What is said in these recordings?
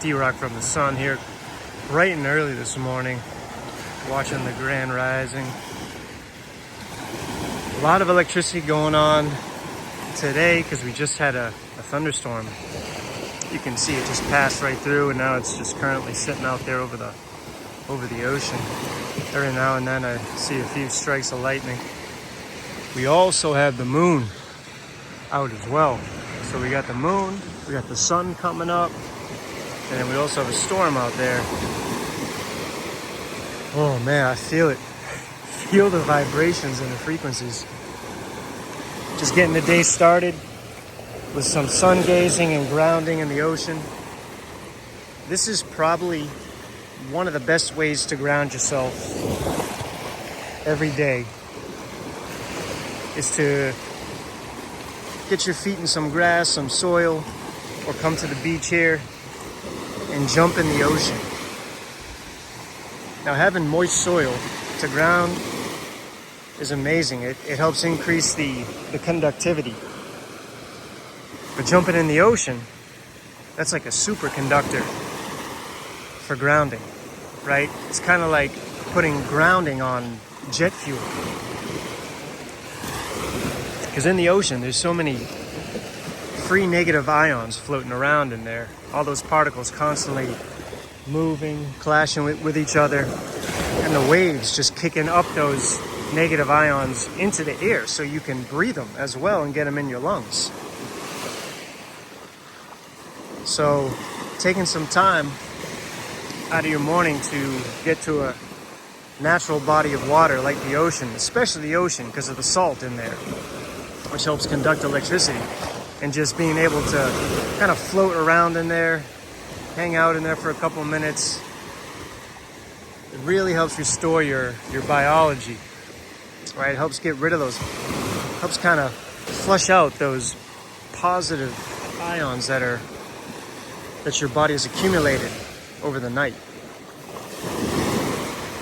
D-Rock from the sun here, bright and early this morning, watching the grand rising. A lot of electricity going on today because we just had a thunderstorm. You can see it just passed right through, and now it's just currently sitting out there over the ocean. Every now and then I see a few strikes of lightning. We also have the moon out as well. So we got the moon, we got the sun coming up, and then we also have a storm out there. Oh man, I feel it. Feel the vibrations and the frequencies. Just getting the day started with some sun gazing and grounding in the ocean. This is probably one of the best ways to ground yourself every day, is to get your feet in some grass, some soil, or come to the beach here and jump in the ocean. Now, having moist soil to ground is amazing. It helps increase the conductivity. But jumping in the ocean, that's like a superconductor for grounding, right? It's kind of like putting grounding on jet fuel. Because in the ocean, there's so many free negative ions floating around in there. All those particles constantly moving, clashing with each other, and the waves just kicking up those negative ions into the air so you can breathe them as well and get them in your lungs. So taking some time out of your morning to get to a natural body of water like the ocean, especially the ocean because of the salt in there, which helps conduct electricity, and just being able to kind of float around in there, hang out in there for a couple of minutes, it really helps restore your biology, right? It helps get rid of those, helps kind of flush out those positive ions that your body has accumulated over the night.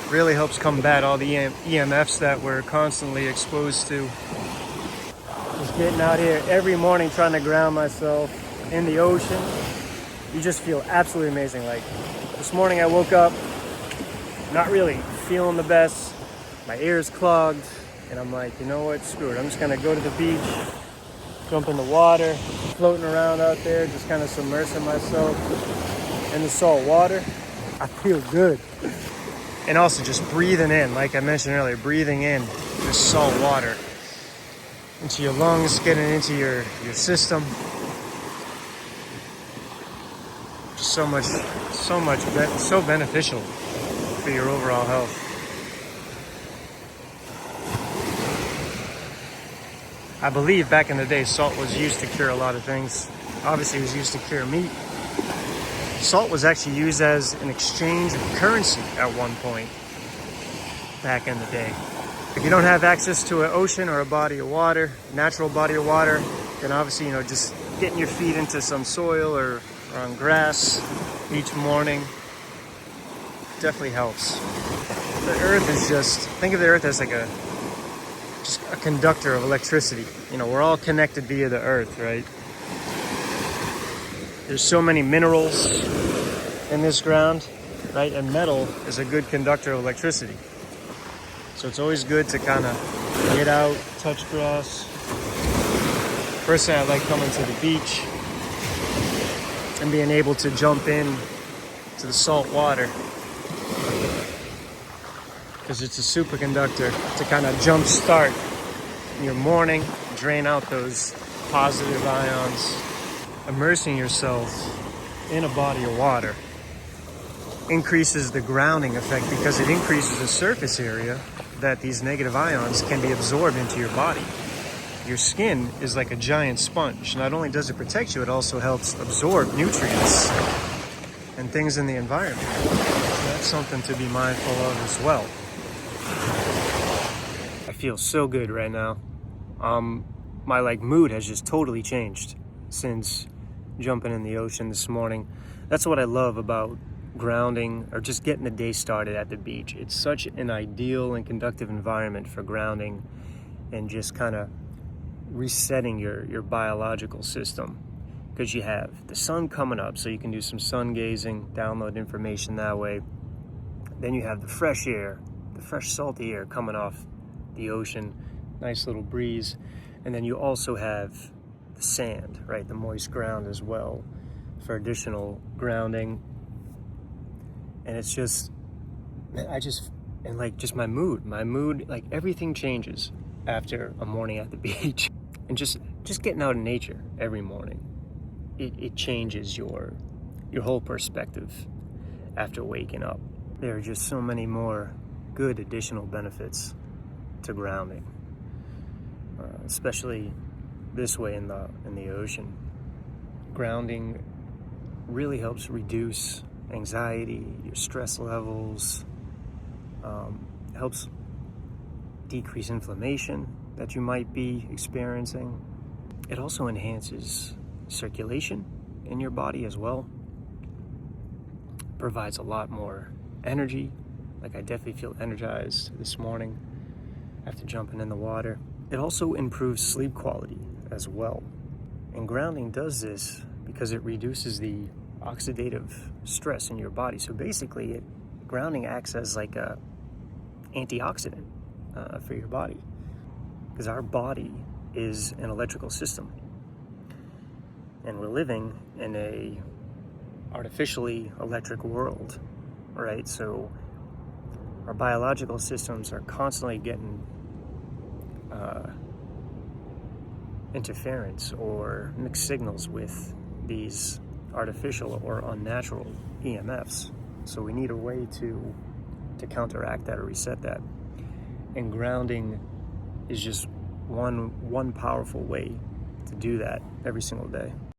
Really helps combat all the EMFs that we're constantly exposed to. Just getting out here every morning trying to ground myself in the ocean. You just feel absolutely amazing. Like this morning I woke up not really feeling the best. My ears clogged, and I'm like, you know what, screw it. I'm just gonna go to the beach, jump in the water, floating around out there, just kind of submersing myself in the salt water. I feel good. And also just breathing in, like I mentioned earlier, breathing in this salt water into your lungs, getting into your system. Just so beneficial for your overall health. I believe back in the day, salt was used to cure a lot of things. Obviously, it was used to cure meat. Salt was actually used as an exchange of currency at one point back in the day. If you don't have access to an ocean or a body of water, natural body of water, then obviously, just getting your feet into some soil or on grass each morning definitely helps. The earth is think of the earth as like a conductor of electricity. We're all connected via the earth, right? There's so many minerals in this ground, right? And metal is a good conductor of electricity. So it's always good to kind of get out, touch grass. Personally, I like coming to the beach and being able to jump in to the salt water, because it's a superconductor to kind of jump start your morning, drain out those positive ions. Immersing yourself in a body of water increases the grounding effect because it increases the surface area that these negative ions can be absorbed into your body. Your skin is like a giant sponge. Not only does it protect you, it also helps absorb nutrients and things in the environment. So that's something to be mindful of as well. I feel so good right now. My mood has just totally changed since jumping in the ocean this morning. That's what I love about grounding, or just getting the day started at the beach. It's such an ideal and conductive environment for grounding and just kind of resetting your biological system. because you have the sun coming up, so you can do some sun gazing, download information that way. Then you have the fresh air, the fresh salty air coming off the ocean, nice little breeze. And then you also have the sand, right, the moist ground as well for additional grounding. And it's just, and like just my mood, like everything changes after a morning at the beach. And just getting out in nature every morning, it changes your whole perspective after waking up. There are just so many more good additional benefits to grounding, especially this way in the ocean. Grounding really helps reduce anxiety, your stress levels, helps decrease inflammation that you might be experiencing. It also enhances circulation in your body as well. Provides a lot more energy. Like, I definitely feel energized this morning after jumping in the water. It also improves sleep quality as well. And grounding does this because it reduces the oxidative stress in your body. So basically, grounding acts as like a antioxidant for your body, because our body is an electrical system, and we're living in a artificially electric world, right? So our biological systems are constantly getting interference or mixed signals with these artificial or unnatural EMFs. So we need a way to counteract that or reset that. And grounding is just one powerful way to do that every single day.